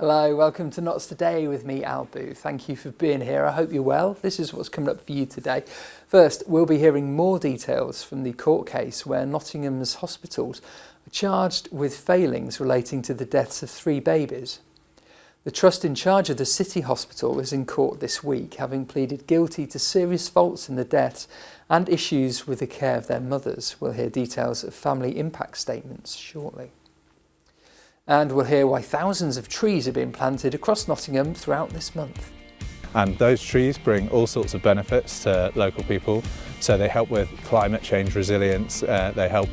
Hello, welcome to Notts Today with me, Al Booth. Thank you for being here. I hope you're well. This is what's coming up for you today. First, we'll be hearing more details from the court case where Nottingham's hospitals are charged with failings relating to the deaths of 3 babies. The trust in charge of the City Hospital is in court this week, having pleaded guilty to serious faults in the deaths and issues with the care of their mothers. We'll hear details of family impact statements shortly. And we'll hear why thousands of trees are being planted across Nottingham throughout this month. And those trees bring all sorts of benefits to local people. So they help with climate change resilience, they help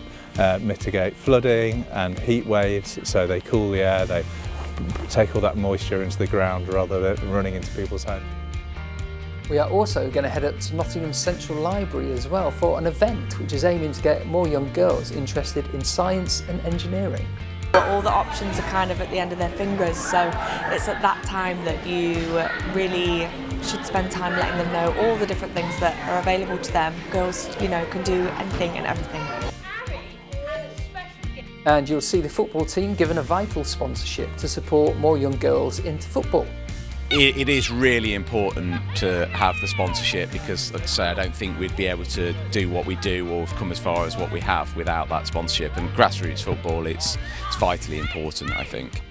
mitigate flooding and heat waves, so they cool the air, they take all that moisture into the ground rather than running into people's homes. We are also going to head up to Nottingham Central Library as well for an event which is aiming to get more young girls interested in science and engineering. All the options are kind of at the end of their fingers, so it's at that time that you really should spend time letting them know all the different things that are available to them. Girls, can do anything and everything. And you'll see the football team given a vital sponsorship to support more young girls into football. It is really important to have the sponsorship because, like I say, I don't think we'd be able to do what we do or come as far as what we have without that sponsorship. And grassroots football, it's vitally important, I think.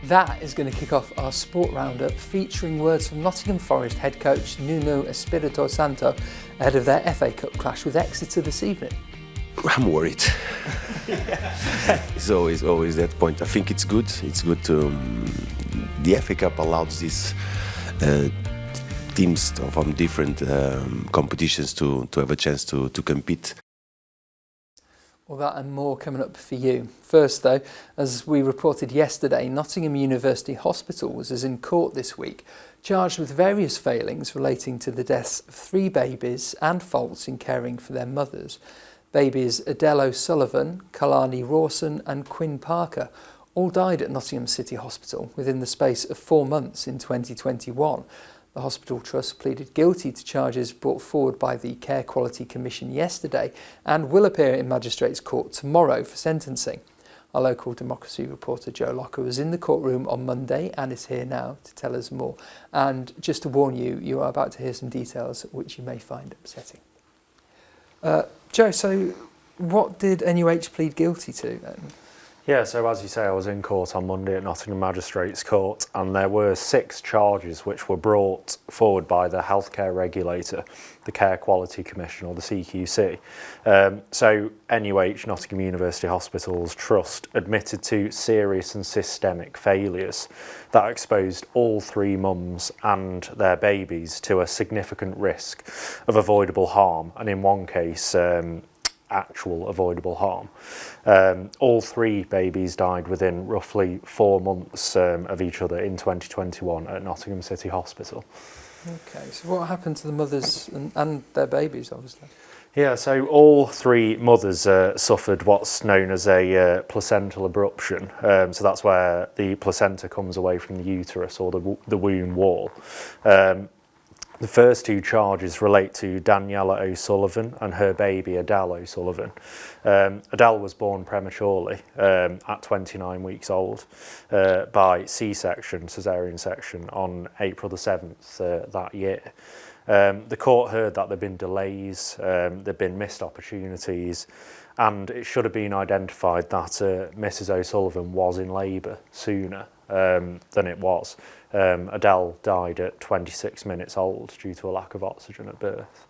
That is going to kick off our sport roundup, featuring words from Nottingham Forest head coach Nuno Espirito Santo ahead of their FA Cup clash with Exeter this evening. I'm worried. It's always that point. I think it's good. It's good to the FA Cup allows these teams from different competitions to have a chance to compete. Well, that and more coming up for you. First though, as we reported yesterday, Nottingham University Hospitals is in court this week, charged with various failings relating to the deaths of 3 babies and faults in caring for their mothers. Babies Adele O'Sullivan, Kalani Rawson and Quinn Parker all died at Nottingham City Hospital within the space of 4 months in 2021. The hospital trust pleaded guilty to charges brought forward by the Care Quality Commission yesterday and will appear in Magistrates Court tomorrow for sentencing. Our local Democracy reporter Joe Locker was in the courtroom on Monday and is here now to tell us more. And just to warn you, you are about to hear some details which you may find upsetting. Joe, so what did NUH plead guilty to then? Yeah, so as you say, I was in court on Monday at Nottingham Magistrates Court, and there were 6 charges which were brought forward by the healthcare regulator, the Care Quality Commission, or the CQC. So NUH, Nottingham University Hospitals Trust, admitted to serious and systemic failures that exposed all 3 mums and their babies to a significant risk of avoidable harm, and in one case, actual avoidable harm. All 3 babies died within roughly 4 months of each other in 2021 at Nottingham City Hospital. Okay, so what happened to the mothers and their babies, obviously? Yeah, so all 3 mothers suffered what's known as a placental abruption. So that's where the placenta comes away from the uterus or the womb wall. The first 2 charges relate to Daniela O'Sullivan and her baby Adele O'Sullivan. Adele was born prematurely at 29 weeks old by C-section, caesarean section, on April the 7th that year. The court heard that there had been delays, there had been missed opportunities, and it should have been identified that Mrs O'Sullivan was in labour sooner than it was. Adele died at 26 minutes old due to a lack of oxygen at birth.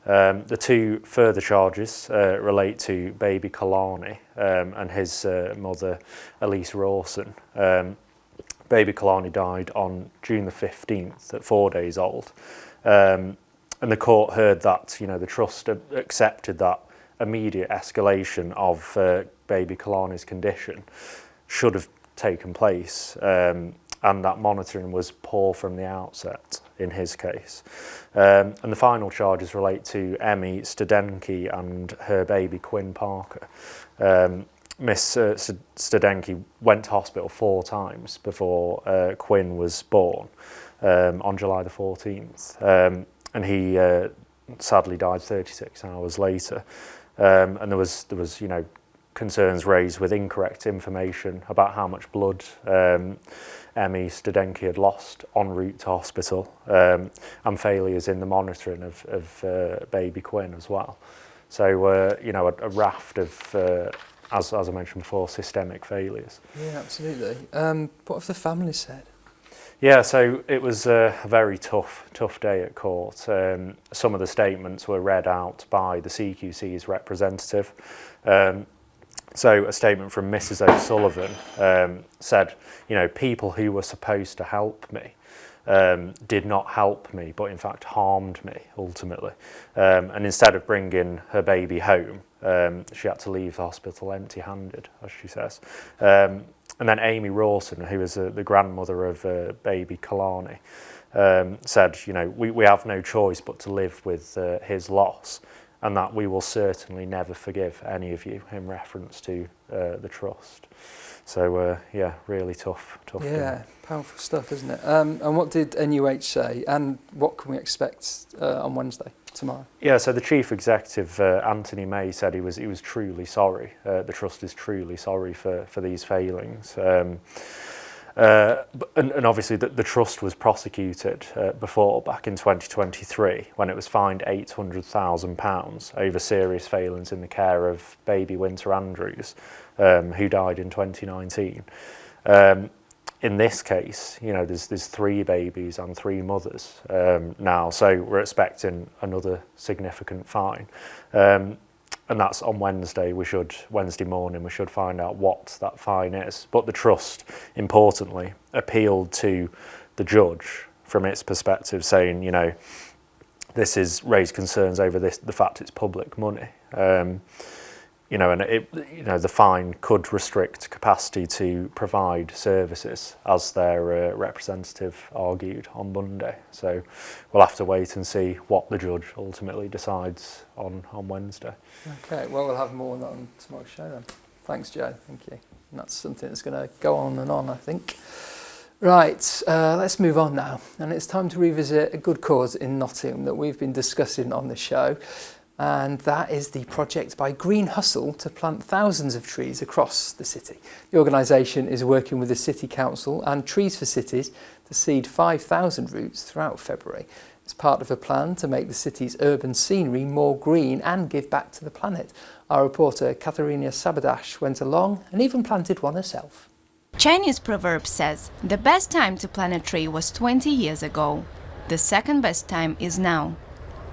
The 2 further charges relate to baby Kalani and his mother Elise Rawson. Baby Kalani died on June the 15th at 4 days old. And the court heard that, the trust accepted that immediate escalation of baby Kalani's condition should have taken place, and that monitoring was poor from the outset in his case. And the final charges relate to Emmy Studenki and her baby Quinn Parker. Miss Studenki went to hospital 4 times before Quinn was born on July the 14th, and he sadly died 36 hours later. And there was concerns raised with incorrect information about how much blood Emmy Studenki had lost en route to hospital, and failures in the monitoring of baby Quinn as well. So, you know, a raft of, as I mentioned before, systemic failures. Yeah, absolutely. What have the family said? Yeah, so it was a very tough day at court. Some of the statements were read out by the CQC's representative. So a statement from Mrs. O'Sullivan said, you know, people who were supposed to help me did not help me, but in fact harmed me ultimately. And instead of bringing her baby home, she had to leave the hospital empty-handed, as she says. And then Amy Rawson, who is the grandmother of baby Kalani, said, you know, we have no choice but to live with his loss, and that we will certainly never forgive any of you, in reference to the trust. So, yeah, really tough. Yeah, powerful stuff, isn't it? And what did NUH say, and what can we expect on Wednesday, tomorrow? Yeah, so the chief executive, Anthony May, said he was truly sorry. The trust is truly sorry for these failings. And obviously the trust was prosecuted before, back in 2023, when it was fined £800,000 over serious failings in the care of baby Winter Andrews, who died in 2019. In this case, you know, there's 3 babies and 3 mothers now, so we're expecting another significant fine. And that's on Wednesday. Wednesday morning, we should find out what that fine is. But the trust, importantly, appealed to the judge from its perspective, saying, you know, this is raised concerns over the fact it's public money. You know, and the fine could restrict capacity to provide services, as their representative argued on Monday. So we'll have to wait and see what the judge ultimately decides on Wednesday. Okay, well, we'll have more on that on tomorrow's show then. Thanks, Joe. Thank you. And that's something that's going to go on and on, I think. Right, let's move on now. And it's time to revisit a good cause in Nottingham that we've been discussing on the show. And that is the project by Green Hustle to plant thousands of trees across the city. The organisation is working with the City Council and Trees for Cities to seed 5,000 roots throughout February. It's part of a plan to make the city's urban scenery more green and give back to the planet. Our reporter Katharina Sabadash went along and even planted one herself. Chinese proverb says, the best time to plant a tree was 20 years ago. The second best time is now.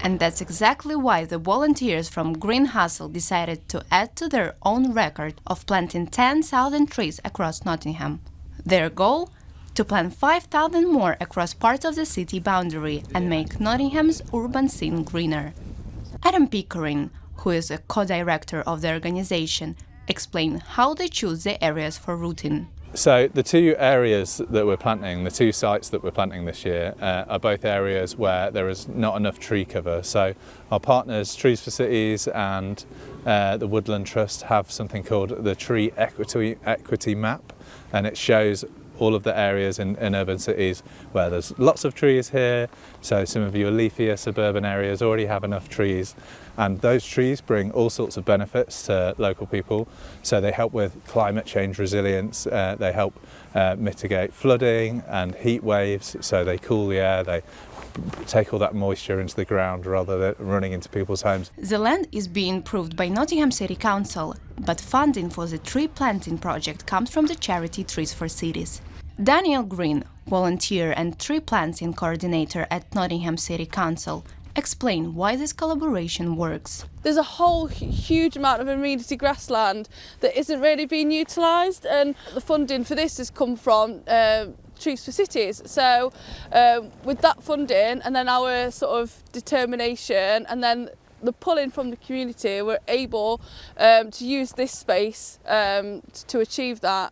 And that's exactly why the volunteers from Green Hustle decided to add to their own record of planting 10,000 trees across Nottingham. Their goal? To plant 5,000 more across parts of the city boundary and make Nottingham's urban scene greener. Adam Pickering, who is a co-director of the organization, explained how they choose the areas for rooting. So the 2 areas that we're planting, the 2 sites that we're planting this year, are both areas where there is not enough tree cover. So our partners, Trees for Cities and the Woodland Trust, have something called the Tree Equity Map, and it shows all of the areas in urban cities where there's lots of trees here. So some of your leafier suburban areas already have enough trees, and those trees bring all sorts of benefits to local people. So they help with climate change resilience, they help mitigate flooding and heat waves, so they cool the air, they take all that moisture into the ground rather than running into people's homes. The land is being improved by Nottingham City Council, but funding for the tree planting project comes from the charity Trees for Cities. Daniel Green, volunteer and tree planting coordinator at Nottingham City Council, explain why this collaboration works. There's a whole huge amount of amenity grassland that isn't really being utilised, and the funding for this has come from Trees for Cities. So with that funding and then our sort of determination and then the pull-in from the community, we're able to use this space to achieve that.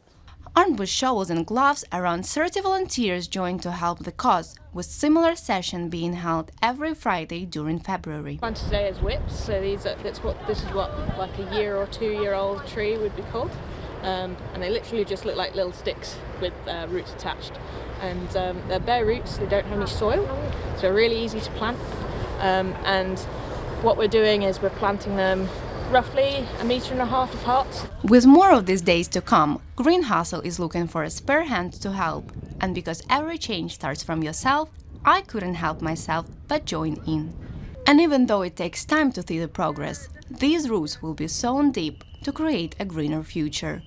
Armed with shovels and gloves, around 30 volunteers joined to help the cause, with similar session being held every Friday during February. Planted today as whips, so this is what like a 1 or 2 year old tree would be called, and they literally just look like little sticks with roots attached, and they're bare roots. They don't have any soil, so they're really easy to plant. And what we're doing is we're planting them roughly 1.5 meters apart. With more of these days to come, Green Hustle is looking for a spare hand to help. And because every change starts from yourself, I couldn't help myself but join in. And even though it takes time to see the progress, these roots will be sown deep to create a greener future.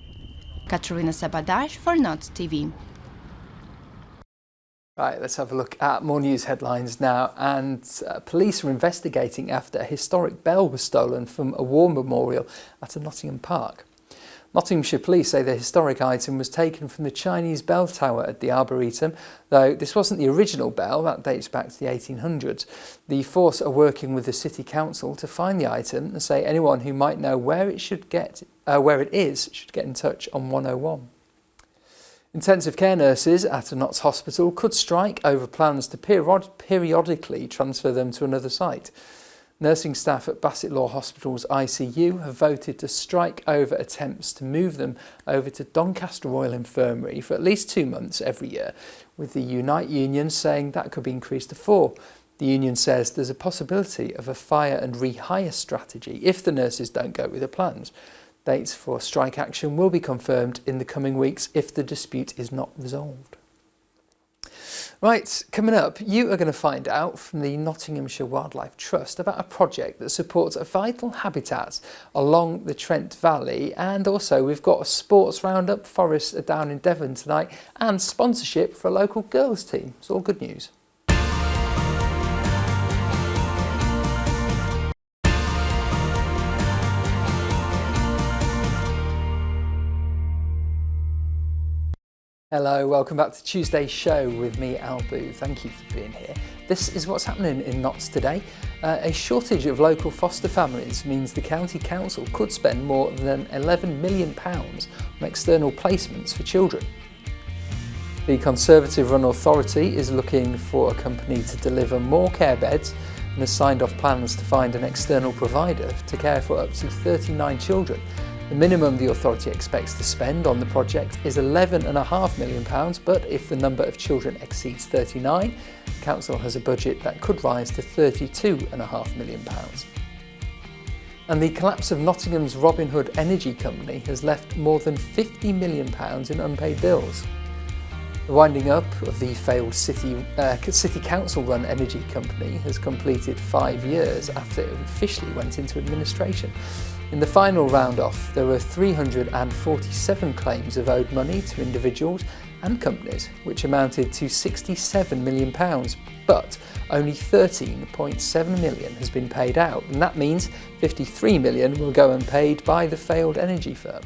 Katerina Sabadash for Nots TV. Right, let's have a look at more news headlines now. And police are investigating after a historic bell was stolen from a war memorial at a Nottingham park. Nottinghamshire police say the historic item was taken from the Chinese bell tower at the Arboretum, though this wasn't the original bell, that dates back to the 1800s. The force are working with the City Council to find the item and say anyone who might know where it is should get in touch on 101. Intensive care nurses at a Notts hospital could strike over plans to periodically transfer them to another site. Nursing staff at Bassetlaw Hospital's ICU have voted to strike over attempts to move them over to Doncaster Royal Infirmary for at least 2 months every year, with the Unite union saying that could be increased to 4. The union says there's a possibility of a fire and rehire strategy if the nurses don't go with the plans. Dates for strike action will be confirmed in the coming weeks if the dispute is not resolved. Right, coming up, you are going to find out from the Nottinghamshire Wildlife Trust about a project that supports vital habitats along the Trent Valley, and also we've got a sports roundup, Forest are down in Devon tonight, and sponsorship for a local girls team. It's all good news. Hello, welcome back to Tuesday's show with me, Al Booth. Thank you for being here. This is what's happening in Notts today. A shortage of local foster families means the County Council could spend more than £11 million on external placements for children. The Conservative-run authority is looking for a company to deliver more care beds and has signed off plans to find an external provider to care for up to 39 children. The minimum the authority expects to spend on the project is £11.5 million, but if the number of children exceeds 39, the council has a budget that could rise to £32.5 million. And the collapse of Nottingham's Robin Hood Energy Company has left more than £50 million in unpaid bills. The winding up of the failed City Council-run energy company has completed 5 years after it officially went into administration. In the final round-off, there were 347 claims of owed money to individuals and companies, which amounted to £67 million, but only £13.7 million has been paid out, and that means £53 million will go unpaid by the failed energy firm.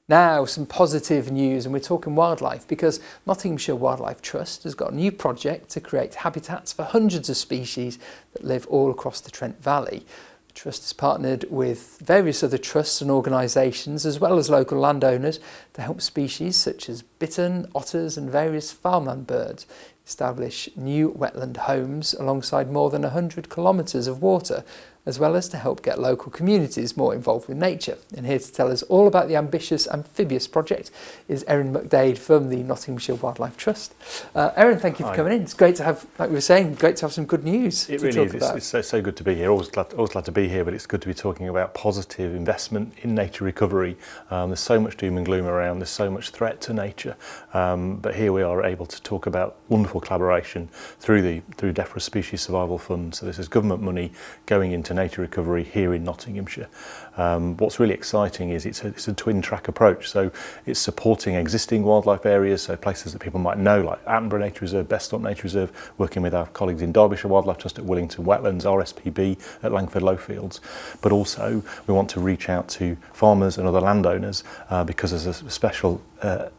Now, some positive news, and we're talking wildlife, because Nottinghamshire Wildlife Trust has got a new project to create habitats for hundreds of species that live all across the Trent Valley. The Trust has partnered with various other trusts and organisations, as well as local landowners, to help species such as bittern, otters and various farmland birds establish new wetland homes alongside more than 100 kilometres of water, as well as to help get local communities more involved with nature. And here to tell us all about the ambitious amphibious project is Erin McDade from the Nottinghamshire Wildlife Trust. Erin, thank you for coming in. It's great to have, like we were saying, great to have some good news. It really is. It's so good to be here. Always glad to be here, but it's good to be talking about positive investment in nature recovery. There's so much doom and gloom around. There's so much threat to nature, but here we are able to talk about wonderful collaboration through DEFRA Species Survival Fund. So this is government money going into nature recovery here in Nottinghamshire. What's really exciting is it's a twin track approach. So it's supporting existing wildlife areas, so places that people might know, like Attenborough Nature Reserve, Bestop Nature Reserve, working with our colleagues in Derbyshire Wildlife Trust at Willington Wetlands, RSPB at Langford Lowfields. But also we want to reach out to farmers and other landowners because as a special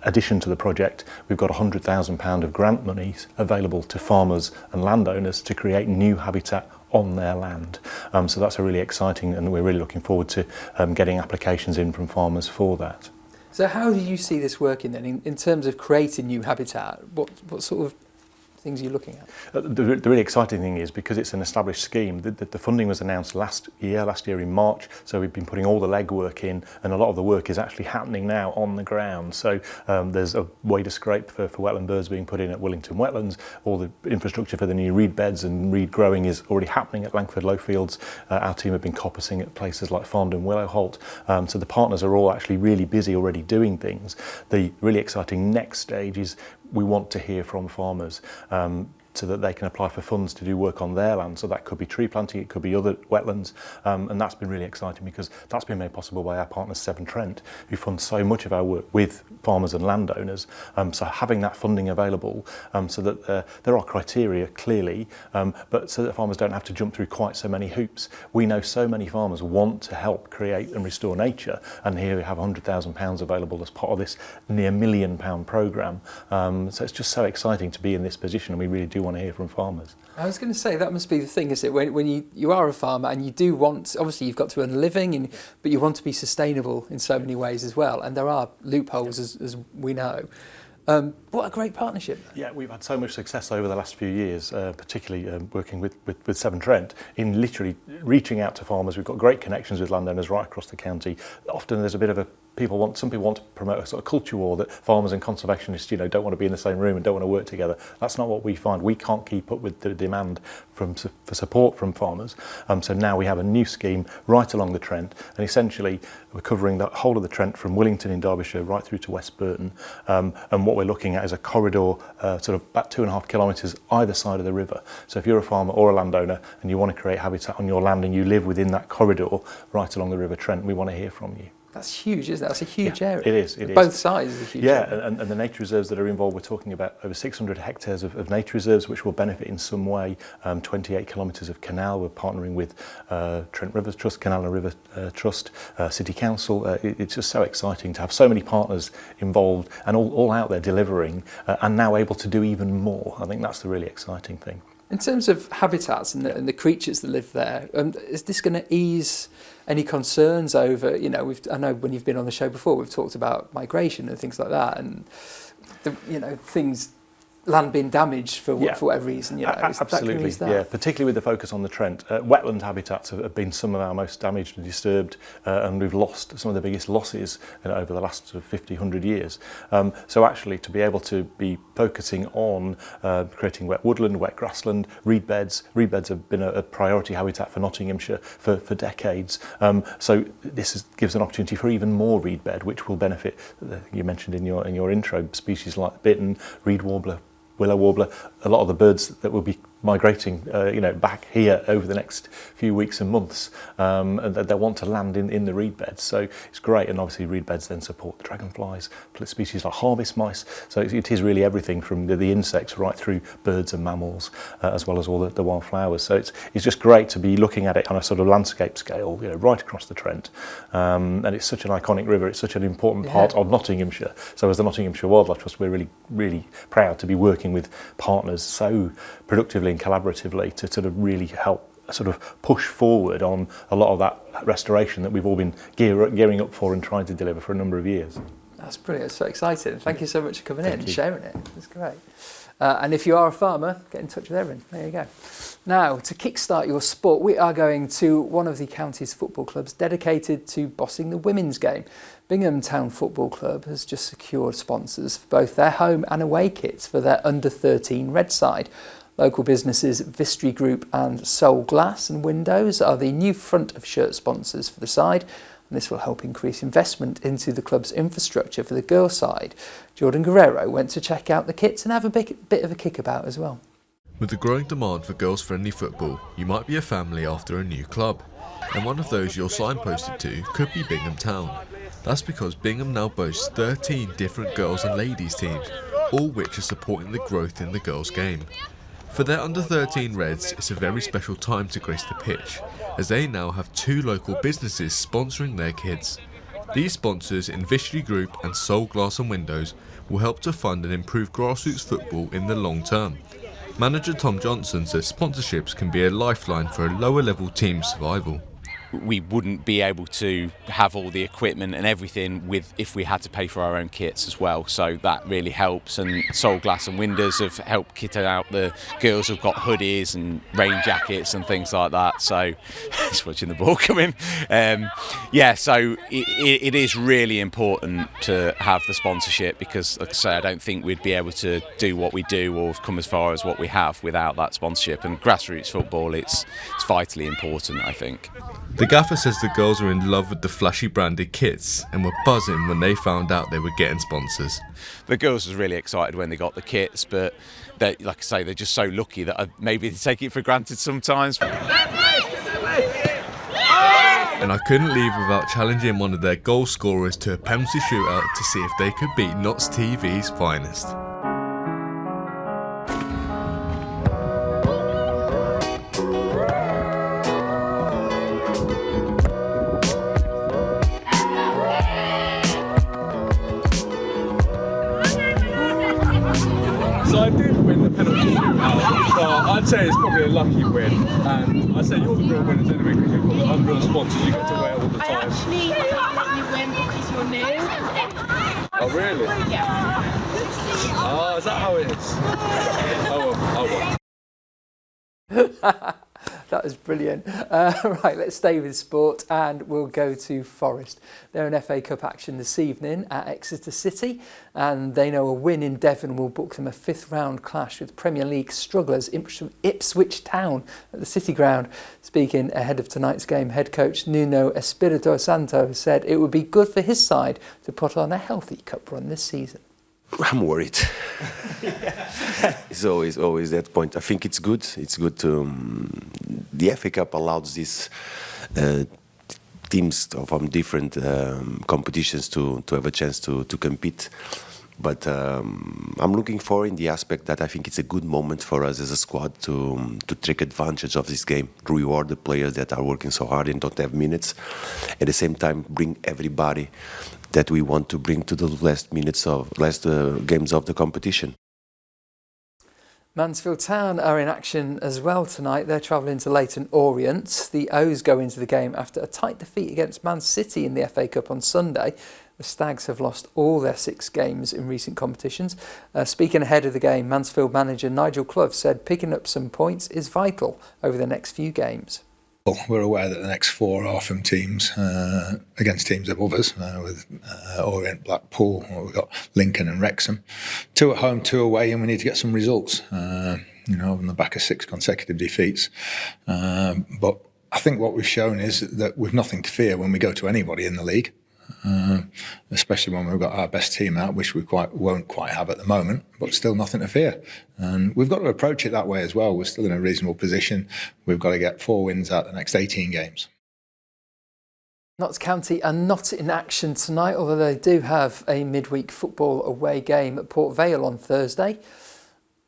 addition to the project, we've got £100,000 of grant monies available to farmers and landowners to create new habitat on their land. So that's a really exciting, and we're really looking forward to getting applications in from farmers for that. So how do you see this working then in terms of creating new habitat? What sort of things you're looking at? The really exciting thing is, because it's an established scheme, the funding was announced last year in March, so we've been putting all the legwork in, and a lot of the work is actually happening now on the ground. So there's a way to scrape for wetland birds being put in at Willington Wetlands. All the infrastructure for the new reed beds and reed growing is already happening at Langford Lowfields. Our team have been coppicing at places like Farndon Willowholt. So the partners are all actually really busy already doing things. The really exciting next stage is we want to hear from farmers so that they can apply for funds to do work on their land. So that could be tree planting, it could be other wetlands, and that's been really exciting because that's been made possible by our partner Severn Trent, who fund so much of our work with farmers and landowners. So having that funding available, so that there are criteria clearly, but so that farmers don't have to jump through quite so many hoops. We know so many farmers want to help create and restore nature, and here we have £100,000 available as part of this near £1 million programme. So it's just so exciting to be in this position, and we really do want to hear from farmers. I was going to say that must be the thing, is it? When you are a farmer and you do want, obviously you've got to earn a living, but you want to be sustainable in so many ways as well, and there are loopholes as we know. What a great partnership. Yeah, we've had so much success over the last few years, particularly working with Severn Trent, in literally reaching out to farmers. We've got great connections with landowners right across the county. Often there's a bit of a some people want to promote a sort of culture war that farmers and conservationists, don't want to be in the same room and don't want to work together. That's not what we find. We can't keep up with the demand for support from farmers. So now we have a new scheme right along the Trent, and essentially we're covering the whole of the Trent from Willington in Derbyshire right through to West Burton. And what we're looking at is a corridor sort of about 2.5 kilometres either side of the river. So if you're a farmer or a landowner and you want to create habitat on your land and you live within that corridor right along the River Trent, we want to hear from you. That's huge, isn't it? That's a huge area. It is. Both sides is a huge area. Yeah, and the nature reserves that are involved, we're talking about over 600 hectares of nature reserves which will benefit in some way. 28 kilometres of canal. We're partnering with Trent Rivers Trust, Canal and River Trust, City Council. It's just so exciting to have so many partners involved and all out there delivering and now able to do even more. I think that's the really exciting thing. In terms of habitats and the creatures that live there, is this going to ease any concerns over, I know when you've been on the show before, we've talked about migration and things like that, and things, land being damaged for whatever reason. Absolutely, particularly with the focus on the Trent. Wetland habitats have been some of our most damaged and disturbed, and we've lost some of the biggest losses over the last 50, 100 years. So actually to be able to be focusing on creating wet woodland, wet grassland, reed beds have been a priority habitat for Nottinghamshire for decades. So this gives an opportunity for even more reed bed, which will benefit, you mentioned in your intro, species like bittern, reed warbler, willow warbler, a lot of the birds that will be migrating back here over the next few weeks and months, and they want to land in the reed beds. So it's great, and obviously reed beds then support the dragonflies, species like harvest mice. So it is really everything from the insects right through birds and mammals, as well as all the wildflowers. So it's just great to be looking at it on a sort of landscape scale, right across the Trent. And it's such an iconic river. It's such an important part of Nottinghamshire. So as the Nottinghamshire Wildlife Trust, we're really, really proud to be working with partners so productively and collaboratively to sort of really help sort of push forward on a lot of that restoration that we've all been gearing up for and trying to deliver for a number of years. That's brilliant. It's so exciting. Thank you so much for coming in and sharing it. That's great. And if you are a farmer, get in touch with Erin. There you go. Now, to kickstart your sport, we are going to one of the county's football clubs dedicated to bossing the women's game. Bingham Town Football Club has just secured sponsors for both their home and away kits for their under-13 red side. Local businesses Vistry Group and Soul Glass and Windows are the new front of shirt sponsors for the side, and this will help increase investment into the club's infrastructure for the girls' side. Jordan Guerrero went to check out the kits and have a bit of a kickabout as well. With the growing demand for girls-friendly football, you might be a family after a new club, and one of those you're signposted to could be Bingham Town. That's because Bingham now boasts 13 different girls and ladies teams, all which are supporting the growth in the girls' game. For their under-13 Reds, it's a very special time to grace the pitch, as they now have 2 local businesses sponsoring their kids. These sponsors in Vistry Group and Soul Glass and Windows will help to fund and improve grassroots football in the long term. Manager Tom Johnson says sponsorships can be a lifeline for a lower level team's survival. we wouldn't be able to have all the equipment and everything if we had to pay for our own kits as well. So that really helps, and Sol Glass and Windows have helped kit out the girls who've got hoodies and rain jackets and things like that. So just watching the ball come in. So it is really important to have the sponsorship, because like I say, I don't think we'd be able to do what we do or come as far as what we have without that sponsorship. And grassroots football, it's vitally important, I think. The gaffer says the girls are in love with the flashy branded kits and were buzzing when they found out they were getting sponsors. The girls was really excited when they got the kits, but like I say, they're just so lucky that maybe they take it for granted sometimes. And I couldn't leave without challenging one of their goal scorers to a penalty shootout to see if they could beat Notts TV's finest. So I did win the penalty shootout, but I'd say it's probably a lucky win. And I'd say you're the real winners anyway, because you've got the unreal sponsors you get to wear all the time. Actually, I can't let you win because you're new. Oh really? Yeah. Oh, is that how it is? Oh well. That was brilliant. Right, let's stay with sport and we'll go to Forest. They're in FA Cup action this evening at Exeter City, and they know a win in Devon will book them a fifth round clash with Premier League strugglers Ipswich Town at the City Ground. Speaking ahead of tonight's game, head coach Nuno Espirito Santo said it would be good for his side to put on a healthy cup run this season. I'm worried. It's always that point. I think it's good. It's good to the FA Cup allows these teams from different competitions to have a chance to compete. But I'm looking forward in the aspect that I think it's a good moment for us as a squad to take advantage of this game, reward the players that are working so hard and don't have minutes. At the same time, bring everybody that we want to bring to the last games of the competition. Mansfield Town are in action as well tonight. They're travelling to Leyton Orient. The O's go into the game after a tight defeat against Man City in the FA Cup on Sunday. The Stags have lost all their 6 games in recent competitions. Speaking ahead of the game, Mansfield manager Nigel Clough said picking up some points is vital over the next few games. We're aware that the next 4 are from teams against teams above us, with Orient, Blackpool, we've got Lincoln and Wrexham. 2 at home, 2 away, and we need to get some results, on the back of 6 consecutive defeats. But I think what we've shown is that we've nothing to fear when we go to anybody in the league. Especially when we've got our best team out, which we won't quite have at the moment, but still nothing to fear. And we've got to approach it that way as well. We're still in a reasonable position. We've got to get 4 wins out the next 18 games. Notts County are not in action tonight, although they do have a midweek football away game at Port Vale on Thursday.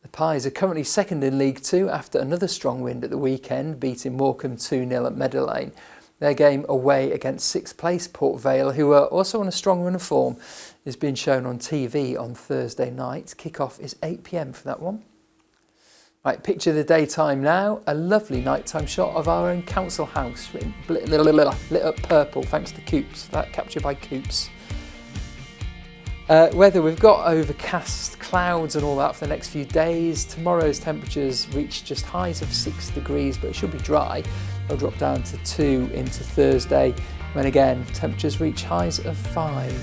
The Pies are currently second in League 2 after another strong win at the weekend, beating Morecambe 2-0 at Meadow Lane. Their game away against 6th place Port Vale, who are also on a strong run of form, is being shown on TV on Thursday night. Kick-off is 8 p.m. for that one. Right, picture the daytime now. A lovely nighttime shot of our own council house, lit up purple thanks to Coops. That captured by Coops. Weather, we've got overcast clouds and all that for the next few days. Tomorrow's temperatures reach just highs of 6 degrees, but it should be dry. They'll drop down to 2 into Thursday, when again temperatures reach highs of 5.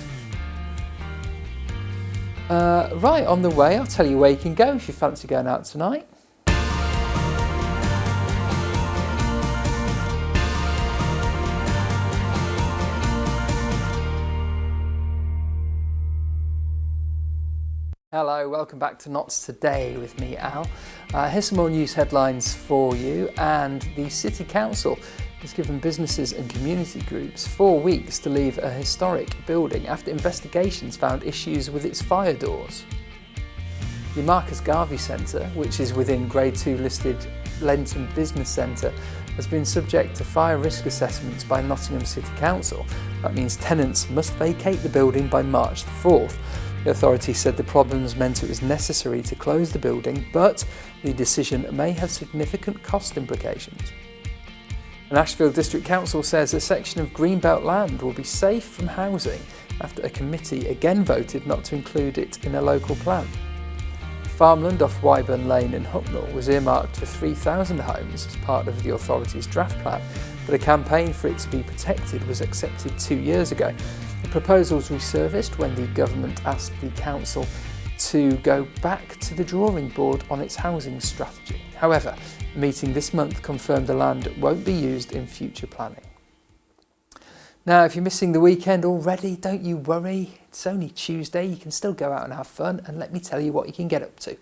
Right, on the way, I'll tell you where you can go if you fancy going out tonight. Hello, welcome back to Notts Today with me, Al. Here's some more news headlines for you. And the City Council has given businesses and community groups 4 weeks to leave a historic building after investigations found issues with its fire doors. The Marcus Garvey Centre, which is within Grade 2 listed Lenton Business Centre, has been subject to fire risk assessments by Nottingham City Council. That means tenants must vacate the building by March the 4th. The authority said the problems meant it was necessary to close the building, but the decision may have significant cost implications. And Ashfield District Council says a section of Greenbelt land will be safe from housing after a committee again voted not to include it in a local plan. Farmland off Wyburn Lane in Hucknall was earmarked for 3,000 homes as part of the authority's draft plan, but a campaign for it to be protected was accepted 2 years ago. The proposal was resurfaced when the government asked the council to go back to the drawing board on its housing strategy. However, a meeting this month confirmed the land won't be used in future planning. Now, if you're missing the weekend already, don't you worry. It's only Tuesday, you can still go out and have fun, and let me tell you what you can get up to.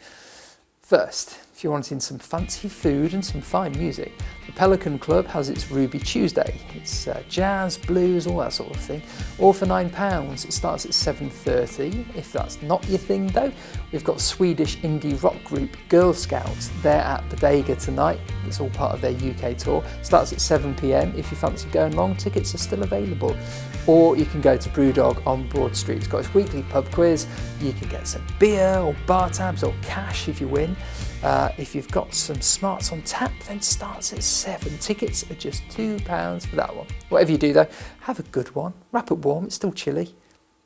First, if you're wanting some fancy food and some fine music, the Pelican Club has its Ruby Tuesday. It's jazz, blues, all that sort of thing, all for £9. It starts at 7:30. If that's not your thing though, we've got Swedish indie rock group Girl Scouts. They're at Bodega tonight. It's all part of their UK tour. Starts at 7 p.m. If you fancy going along, tickets are still available. Or you can go to Brewdog on Broad Street. It's got its weekly pub quiz. You can get some beer or bar tabs or cash if you win. If you've got some smarts on tap, then starts at 7. Tickets are just £2 for that one. Whatever you do though, have a good one. Wrap up warm, it's still chilly.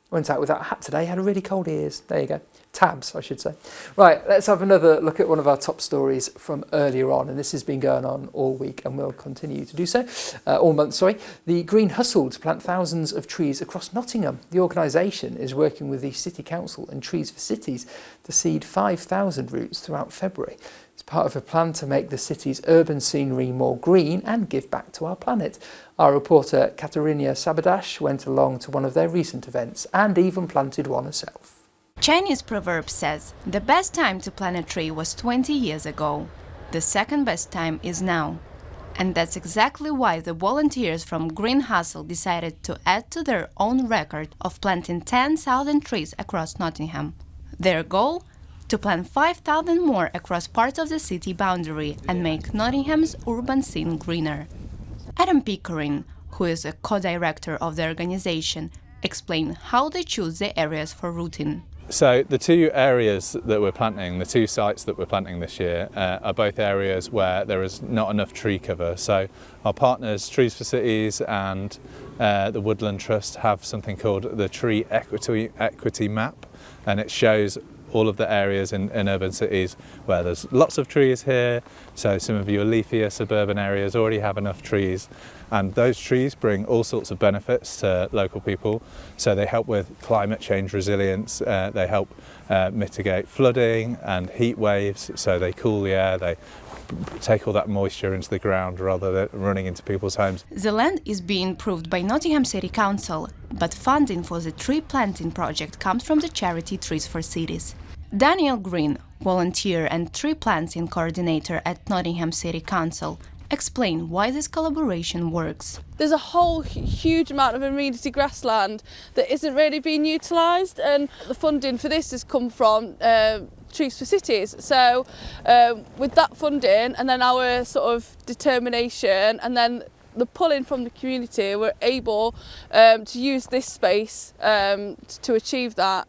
Went out with that hat today, had a really cold ears. There you go. Tabs, I should say. Right, let's have another look at one of our top stories from earlier on, and this has been going on all week and will continue to do so, all month, sorry. The Green Hustle to plant thousands of trees across Nottingham. The organisation is working with the City Council and Trees for Cities to seed 5,000 roots throughout February. It's part of a plan to make the city's urban scenery more green and give back to our planet. Our reporter Katerina Sabadash went along to one of their recent events and even planted one herself. Chinese proverb says, the best time to plant a tree was 20 years ago. The second best time is now. And that's exactly why the volunteers from Green Hustle decided to add to their own record of planting 10,000 trees across Nottingham. Their goal? To plant 5,000 more across parts of the city boundary and make Nottingham's urban scene greener. Adam Pickering, who is a co-director of the organization, explained how they choose the areas for rooting. So the two areas that we're planting, the two sites that we're planting this year, are both areas where there is not enough tree cover. So our partners, Trees for Cities and the Woodland Trust, have something called the Tree Equity Map, and it shows all of the areas in urban cities where there's lots of trees here. So some of your leafier suburban areas already have enough trees, and those trees bring all sorts of benefits to local people. So they help with climate change resilience, they help mitigate flooding and heat waves, so they cool the air, they take all that moisture into the ground rather than running into people's homes. The land is being improved by Nottingham City Council, but funding for the tree planting project comes from the charity Trees for Cities. Daniel Green, volunteer and tree planting coordinator at Nottingham City Council, explain why this collaboration works. There's a whole huge amount of amenity grassland that isn't really being utilised, and the funding for this has come from Trees for Cities. So with that funding and then our sort of determination and then the pulling from the community, we're able to use this space to achieve that.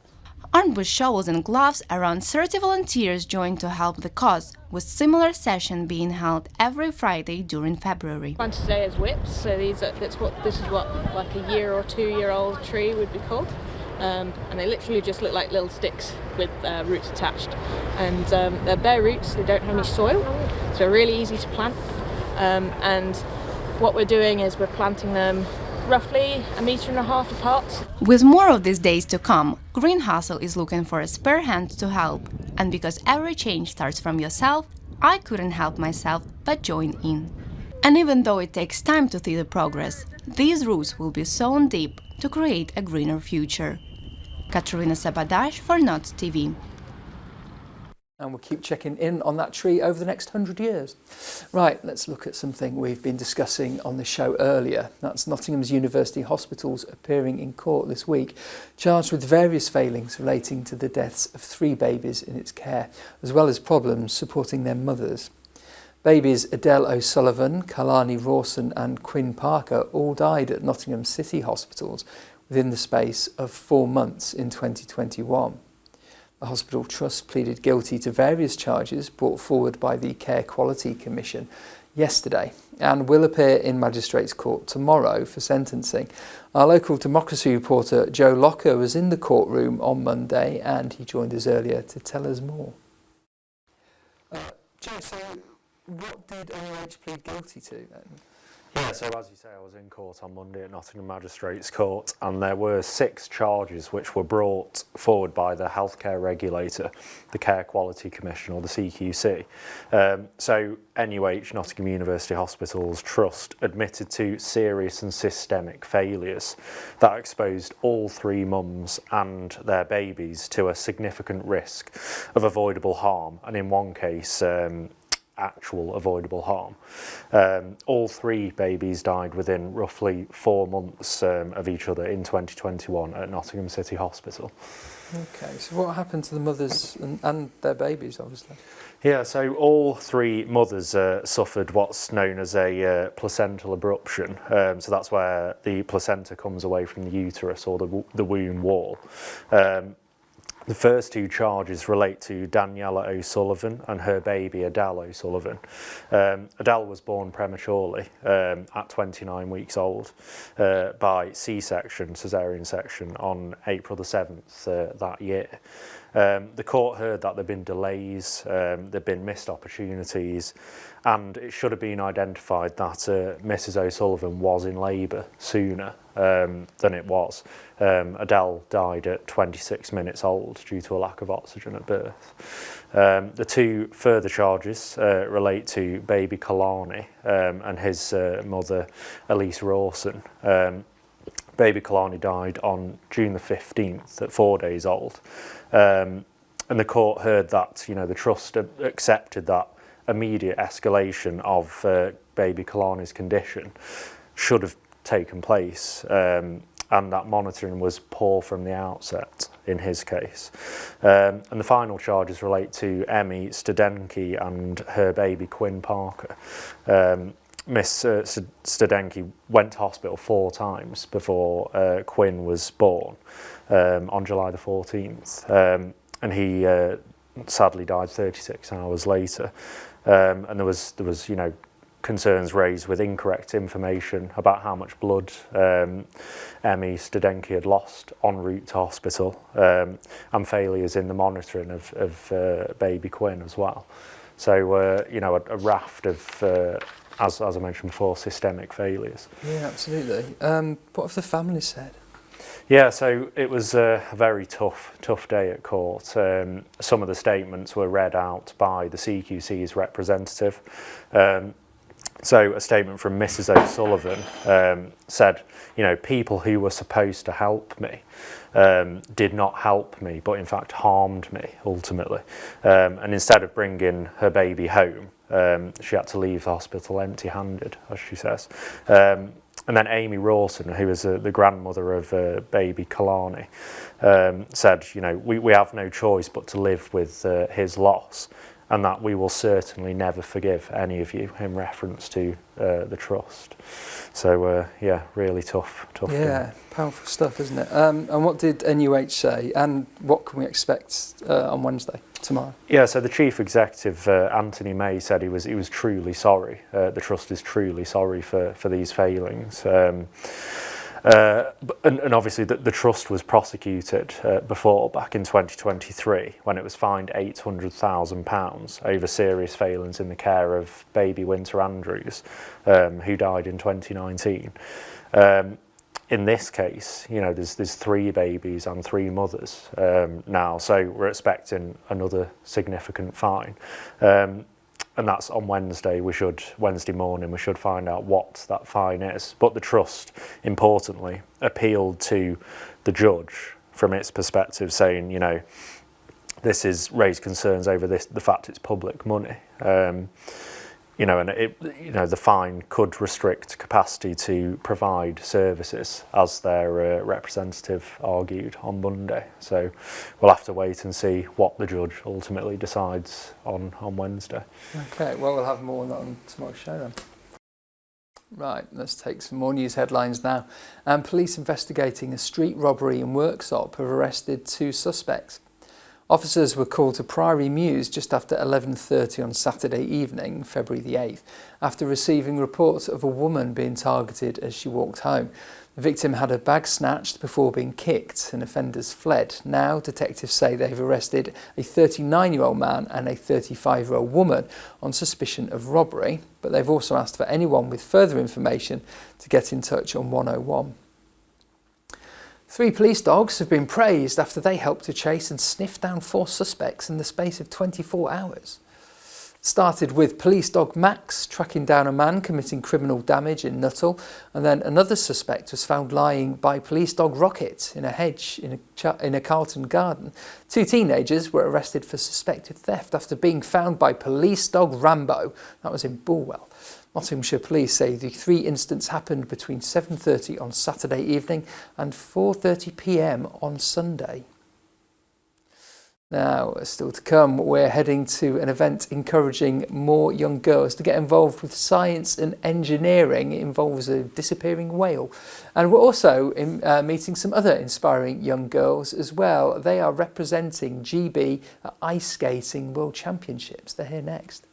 Armed with shovels and gloves, around 30 volunteers joined to help the cause, with similar session being held every Friday during February. Planted today as whips, so this is what like a year or 2 year old tree would be called, and they literally just look like little sticks with roots attached, and they're bare roots. They don't have any soil, so they're really easy to plant. And what we're doing is we're planting them roughly 1.5 meters apart. With more of these days to come, Green Hustle is looking for a spare hand to help. And because every change starts from yourself, I couldn't help myself but join in. And even though it takes time to see the progress, these roots will be sown deep to create a greener future. Katerina Sabadash for Nots TV. And we'll keep checking in on that tree over the next 100 years. Right, let's look at something we've been discussing on the show earlier. That's Nottingham's University Hospitals appearing in court this week, charged with various failings relating to the deaths of 3 babies in its care, as well as problems supporting their mothers. Babies Adele O'Sullivan, Kalani Rawson and Quinn Parker all died at Nottingham City Hospitals within the space of 4 months in 2021. The Hospital Trust pleaded guilty to various charges brought forward by the Care Quality Commission, yesterday and will appear in Magistrates Court tomorrow for sentencing. Our local democracy reporter Joe Locker was in the courtroom on Monday and he joined us earlier to tell us more. Joe, so what did NUH plead guilty to then? Yeah, so as you say, I was in court on Monday at Nottingham Magistrates Court, and there were 6 charges which were brought forward by the healthcare regulator, the Care Quality Commission, or the CQC. So NUH, Nottingham University Hospitals Trust, admitted to serious and systemic failures that exposed all 3 mums and their babies to a significant risk of avoidable harm, and in one case, actual avoidable harm. All 3 babies died within roughly 4 months of each other in 2021 at Nottingham City Hospital. Okay, so what happened to the mothers and their babies, obviously? Yeah, so all 3 mothers suffered what's known as a placental abruption. So that's where the placenta comes away from the uterus or the womb wall. The first 2 charges relate to Daniela O'Sullivan and her baby Adele O'Sullivan. Adele was born prematurely at 29 weeks old by C-section, caesarean section, on April the 7th that year. The court heard that there had been delays, there had been missed opportunities, and it should have been identified that Mrs O'Sullivan was in labour sooner than it was. Adele died at 26 minutes old due to a lack of oxygen at birth. The 2 further charges relate to baby Kalani and his mother Elise Rawson. Baby Kalani died on June the 15th at 4 days old. And the court heard that, the trust accepted that immediate escalation of baby Kalani's condition should have taken place, and that monitoring was poor from the outset in his case. And the final charges relate to Emmy Studenki and her baby Quinn Parker. Miss Studenki went to hospital 4 times before Quinn was born on July the 14th, and he sadly died 36 hours later. And there was concerns raised with incorrect information about how much blood Emmy Studenki had lost en route to hospital, and failures in the monitoring of baby Quinn as well. So, a raft of, as I mentioned before, systemic failures. Yeah, absolutely. What have the families said? Yeah, so it was a very tough day at court. Some of the statements were read out by the CQC's representative. So a statement from Mrs O'Sullivan said, people who were supposed to help me did not help me, but in fact harmed me ultimately. And instead of bringing her baby home, she had to leave the hospital empty-handed, as she says. And then Amy Rawson, who is the grandmother of baby Kalani, said, we have no choice but to live with his loss, and that we will certainly never forgive any of you, in reference to the trust. So, really tough. Yeah, powerful stuff, isn't it? And what did NUH say, and what can we expect on Wednesday, tomorrow? Yeah, so the Chief Executive, Anthony May, said he was truly sorry. The Trust is truly sorry for these failings. And obviously the Trust was prosecuted before, back in 2023, when it was fined £800,000 over serious failings in the care of baby Winter Andrews, who died in 2019. In this case, there's 3 babies and 3 mothers now, so we're expecting another significant fine. And that's on Wednesday. Wednesday morning, we should find out what that fine is. But the Trust, importantly, appealed to the judge from its perspective, saying, this is raised concerns over the fact it's public money. And the fine could restrict capacity to provide services, as their representative argued on Monday. So we'll have to wait and see what the judge ultimately decides on Wednesday. Okay, well, we'll have more on that on tomorrow's show then. Right, let's take some more news headlines now. Police investigating a street robbery in Worksop have arrested 2 suspects. Officers were called to Priory Mews just after 11:30 on Saturday evening, February the 8th, after receiving reports of a woman being targeted as she walked home. The victim had her bag snatched before being kicked and offenders fled. Now, detectives say they've arrested a 39-year-old man and a 35-year-old woman on suspicion of robbery, but they've also asked for anyone with further information to get in touch on 101. 3 police dogs have been praised after they helped to chase and sniff down 4 suspects in the space of 24 hours. Started with police dog Max tracking down a man committing criminal damage in Nuttall, and then another suspect was found lying by police dog Rocket in a hedge in a Carlton garden. 2 teenagers were arrested for suspected theft after being found by police dog Rambo. That was in Bulwell. Nottinghamshire Police say the 3 incidents happened between 7:30 on Saturday evening and 4:30 p.m. on Sunday. Now, still to come, we're heading to an event encouraging more young girls to get involved with science and engineering. It involves a disappearing whale. And we're also meeting some other inspiring young girls as well. They are representing GB at Ice Skating World Championships. They're here next.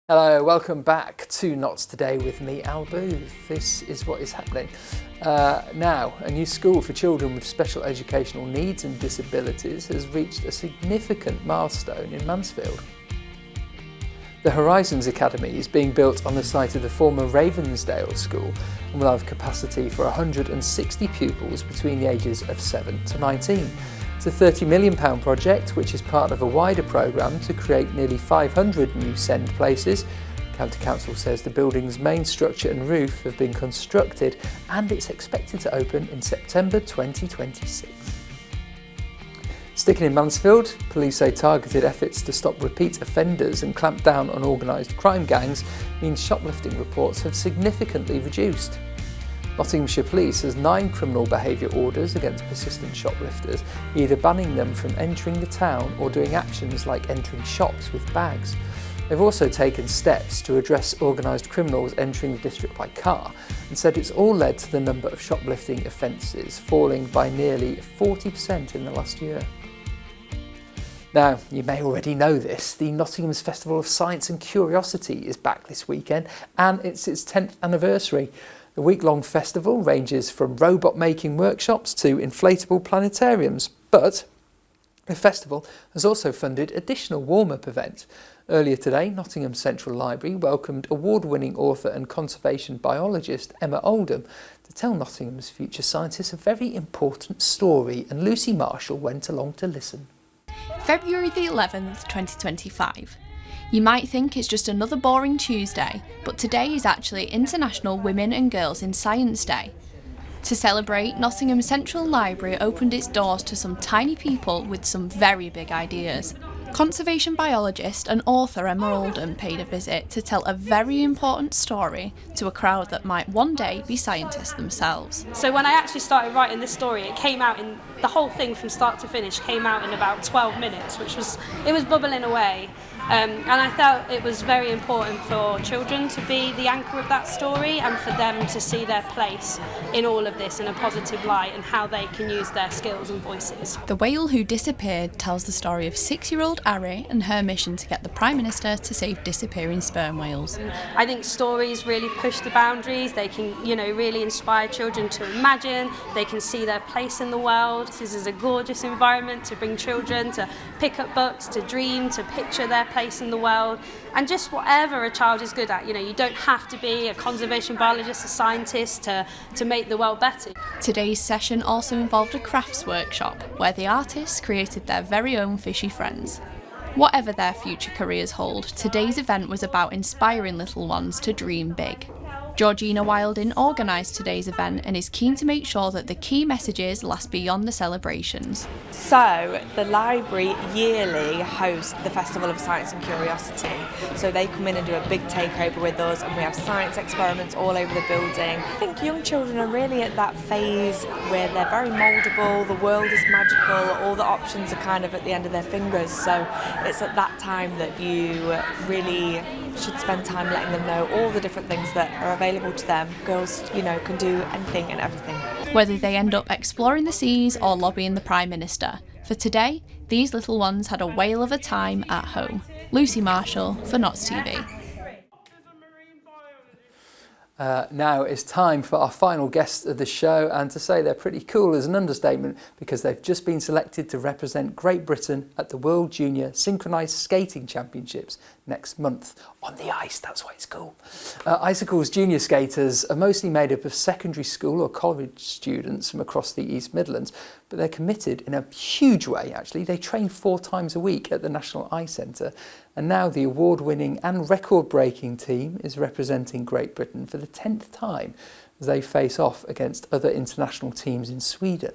Hello, welcome back to Notts Today with me, Al Booth. This is what is happening. Now, a new school for children with special educational needs and disabilities has reached a significant milestone in Mansfield. The Horizons Academy is being built on the site of the former Ravensdale School and will have capacity for 160 pupils between the ages of 7 to 19. It's a £30 million project which is part of a wider programme to create nearly 500 new SEND places. County Council says the building's main structure and roof have been constructed and it's expected to open in September 2026. Sticking in Mansfield, police say targeted efforts to stop repeat offenders and clamp down on organised crime gangs means shoplifting reports have significantly reduced. Nottinghamshire Police has 9 criminal behaviour orders against persistent shoplifters, either banning them from entering the town or doing actions like entering shops with bags. They've also taken steps to address organised criminals entering the district by car and said it's all led to the number of shoplifting offences falling by nearly 40% in the last year. Now, you may already know this, the Nottingham's Festival of Science and Curiosity is back this weekend and it's its 10th anniversary. The week-long festival ranges from robot-making workshops to inflatable planetariums, but the festival has also funded additional warm-up events. Earlier today, Nottingham Central Library welcomed award-winning author and conservation biologist Emma Oldham to tell Nottingham's future scientists a very important story, and Lucy Marshall went along to listen. February the 11th, 2025. You might think it's just another boring Tuesday, but today is actually International Women and Girls in Science Day. To celebrate, Nottingham Central Library opened its doors to some tiny people with some very big ideas. Conservation biologist and author Emma Oldham paid a visit to tell a very important story to a crowd that might one day be scientists themselves. So when I actually started writing this story, it came out in, the whole thing from start to finish came out in about 12 minutes, it was bubbling away. And I felt it was very important for children to be the anchor of that story and for them to see their place in all of this in a positive light and how they can use their skills and voices. The Whale Who Disappeared tells the story of 6-year-old Ari and her mission to get the Prime Minister to save disappearing sperm whales. I think stories really push the boundaries. They can, really inspire children to imagine. They can see their place in the world. This is a gorgeous environment to bring children to pick up books, to dream, to picture their place in the world, and just whatever a child is good at. You don't have to be a conservation biologist, a scientist to make the world better. Today's session also involved a crafts workshop where the artists created their very own fishy friends. Whatever their future careers hold, today's event was about inspiring little ones to dream big. Georgina Wilding organised today's event and is keen to make sure that the key messages last beyond the celebrations. So the library yearly hosts the Festival of Science and Curiosity. So they come in and do a big takeover with us, and we have science experiments all over the building. I think young children are really at that phase where they're very mouldable, the world is magical, all the options are kind of at the end of their fingers. So it's at that time that you really should spend time letting them know all the different things that are available to them. Girls, you know, can do anything and everything. Whether they end up exploring the seas or lobbying the Prime Minister. For today, these little ones had a whale of a time at home. Lucy Marshall for Notts TV. Now it's time for our final guest of the show, and to say they're pretty cool is an understatement, because they've just been selected to represent Great Britain at the World Junior Synchronised Skating Championships next month on the ice. That's why it's cool. Icicle's junior skaters are mostly made up of secondary school or college students from across the East Midlands, but they're committed in a huge way, actually. They train 4 times a week at the National Ice Centre, and now the award-winning and record-breaking team is representing Great Britain for the 10th time as they face off against other international teams in Sweden.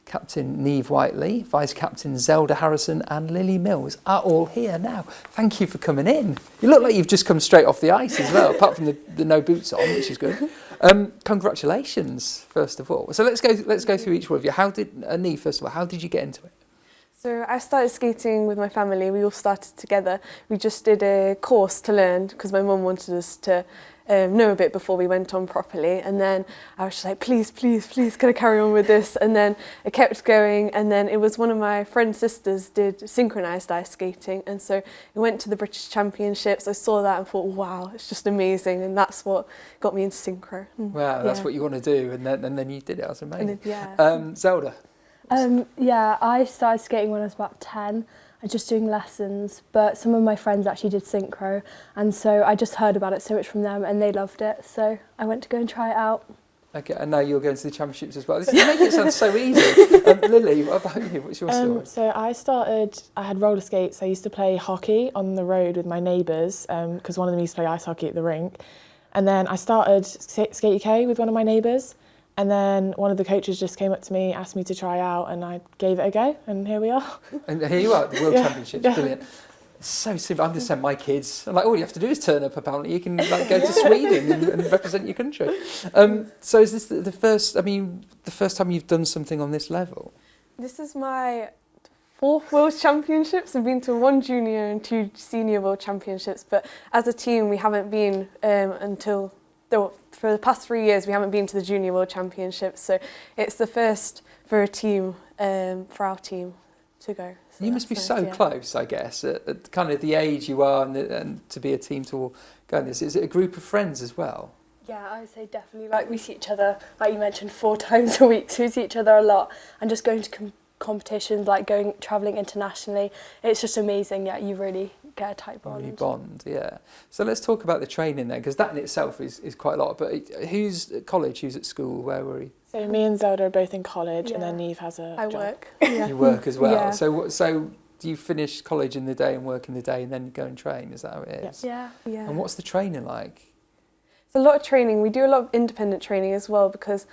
Captain Neve Whiteley, Vice-Captain Zelda Harrison and Lily Mills are all here now. Thank you for coming in. You look like you've just come straight off the ice as well, apart from the no boots on, which is good. Congratulations, first of all. So let's go through each one of you. How did, Neve, first of all, how did you get into it? So I started skating with my family. We all started together. We just did a course to learn because my mum wanted us to know a bit before we went on properly. And then I was just like, please, please, please, can I carry on with this? And then I kept going. And then it was one of my friend's sisters did synchronised ice skating. And so we went to the British Championships. I saw that and thought, wow, it's just amazing. And that's what got me into synchro. Wow, that's what you want to do. And then you did it. That's amazing. Yeah. Zelda? Yeah, I started skating when I was about 10. I was just doing lessons, but some of my friends actually did synchro, and so I just heard about it so much from them and they loved it, so I went to go and try it out. Okay, and now you're going to the championships as well. This is making it sound so easy. Lily, what about you? What's your story? So I had roller skates. I used to play hockey on the road with my neighbours because one of them used to play ice hockey at the rink. And then I started Skate UK with one of my neighbours. And then one of the coaches just came up to me, asked me to try out, and I gave it a go, and here we are. And here you are at the World Championships, brilliant. It's so simple. I'm just saying my kids, I'm like, all you have to do is turn up, apparently. You can like go to Sweden and represent your country. So is this the first time you've done something on this level? This is my 4th World Championships. I've been to 1 junior and 2 senior World Championships, but as a team we haven't been for the past 3 years, we haven't been to the Junior World Championships, so it's the first for a team, for our team to go. So you must be so close, I guess, at kind of the age you are, and to be a team to all go in this. Is it a group of friends as well? Yeah, I'd say definitely. Like, we see each other, like you mentioned, 4 times a week, so we see each other a lot, and just going to competitions, like travelling internationally, it's just amazing. Yeah, you really get a tight bond. Really bond, yeah. So let's talk about the training then, because that in itself is quite a lot. But who's at college? Who's at school? Where were you? So me and Zelda are both in college, and then Neve has a job. Work. You work as well. Yeah. So do you finish college in the day and work in the day, and then go and train? Is that how it is? Yeah. And what's the training like? It's a lot of training. We do a lot of independent training as well, because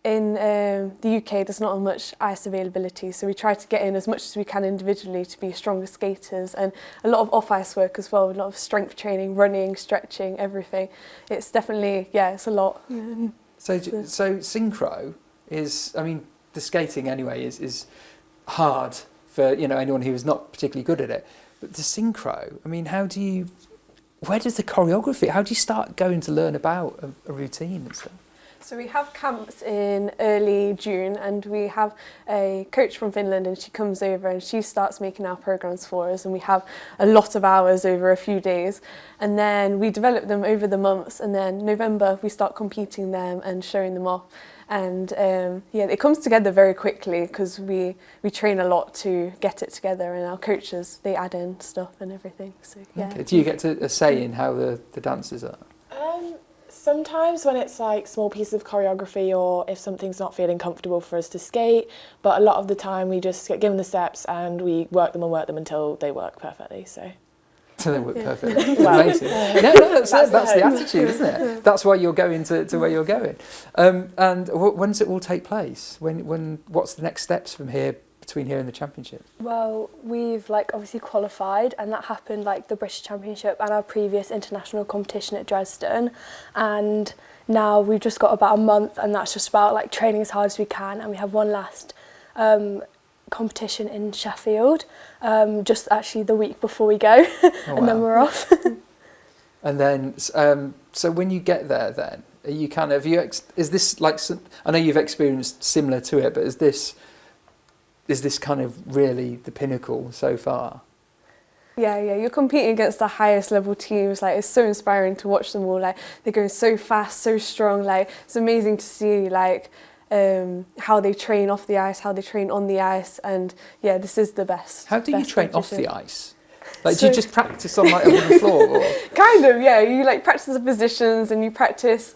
in the UK there's not much ice availability, so we try to get in as much as we can individually to be stronger skaters, and a lot of off-ice work as well, a lot of strength training, running, stretching, everything. It's definitely, it's a lot. So synchro is, I mean, the skating anyway is hard for anyone who is not particularly good at it, but the synchro, I mean, where does the choreography, how do you start going to learn about a routine and stuff? So we have camps in early June, and we have a coach from Finland, and she comes over and she starts making our programs for us, and we have a lot of hours over a few days, and then we develop them over the months, and then November we start competing them and showing them off. And it comes together very quickly because we train a lot to get it together, and our coaches, they add in stuff and everything. So Okay. Do you get a say in how the dances are? Sometimes when it's like small pieces of choreography, or if something's not feeling comfortable for us to skate, but a lot of the time we just get given the steps and we work them until they work perfectly. So So they work perfectly. Amazing. No, that's the attitude, isn't it? That's why you're going to where you're going. And when does it all take place? What's the next steps from here, between here and the championship? Well, we've obviously qualified, and that happened the British Championship and our previous international competition at Dresden, and now we've just got about a month, and that's just about training as hard as we can, and we have one last competition in Sheffield, just actually the week before we go. And then we're off. And then so when you get there, then are you is this I know you've experienced similar to it, but is this kind of really the pinnacle so far? Yeah, you're competing against the highest level teams. It's so inspiring to watch them all. They're going so fast, so strong. It's amazing to see how they train off the ice, how they train on the ice, and yeah, this is the best. How do you train off the ice? Do you just practice on a wooden floor? Or? Kind of, yeah. You practice the positions, and you practice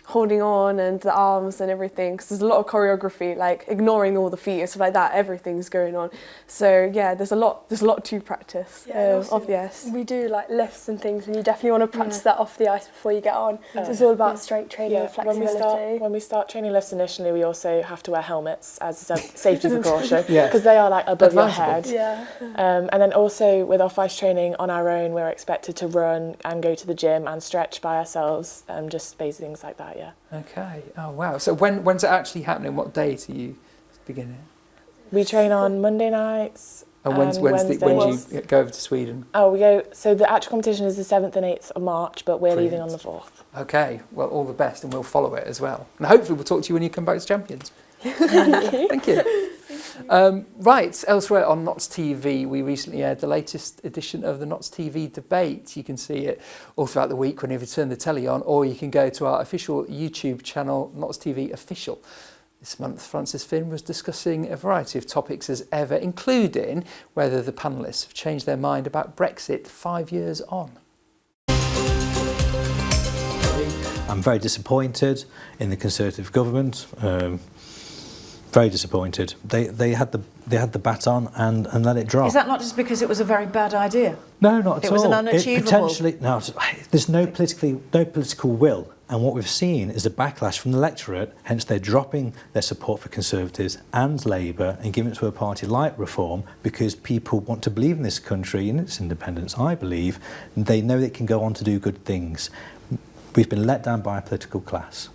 holding on and the arms and everything, because there's a lot of choreography, ignoring all the feet and stuff like that. Everything's going on. So yeah, there's a lot to practice off the ice. We do lifts and things, and you definitely want to practice that off the ice before you get on. So it's all about strength training and flexibility. When we start training lifts initially, we also have to wear helmets as a safety precaution, because they are above your head. Yeah. And then also with off-ice training on our own, we're expected to run and go to the gym and stretch by ourselves, just basic things like that. Yeah. Okay. Oh wow. So when's it actually happening? What day do you begin it? We train on Monday nights. And when do you go over to Sweden? Oh, we go. So the actual competition is the 7th and 8th of March, but we're leaving on the 4th. Okay. Well, all the best, and we'll follow it as well. And hopefully, we'll talk to you when you come back as champions. Thank you. Right, elsewhere on Notts TV, we recently aired the latest edition of the Notts TV debate. You can see it all throughout the week whenever you turn the telly on, or you can go to our official YouTube channel, Notts TV Official. This month, Francis Finn was discussing a variety of topics as ever, including whether the panellists have changed their mind about Brexit 5 years on. I'm very disappointed in the Conservative government. Very disappointed. They had the baton and let it drop. Is that not just because it was a very bad idea? No, not at all. It was an unachievable. There's no political will, and what we've seen is a backlash from the electorate. Hence, they're dropping their support for Conservatives and Labour and giving it to a party like Reform, because people want to believe in this country and its independence. I believe they know it can go on to do good things. We've been let down by a political class.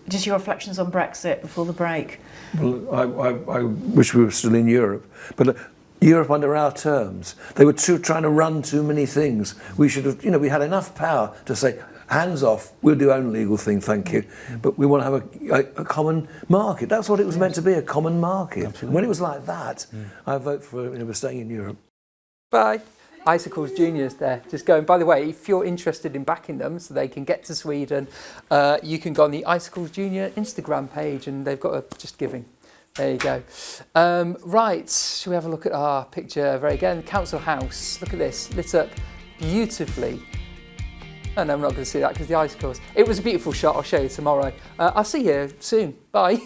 Just your reflections on Brexit before the break. Well, I wish we were still in Europe, but Europe under our terms. They were trying to run too many things. We should have, we had enough power to say, hands off, we'll do our own legal thing, thank you. But we want to have a common market. That's what it was meant to be, a common market. Absolutely. And when it was like that, I vote for we're staying in Europe. Bye. Icicles Juniors there, just going. By the way, if you're interested in backing them so they can get to Sweden, you can go on the Icicles Junior Instagram page, and they've got a just giving. There you go. Right, shall we have a look at our picture very again? Council House, look at this, lit up beautifully. Oh no, I'm not going to see that because the icicles. It was a beautiful shot, I'll show you tomorrow. I'll see you soon, bye.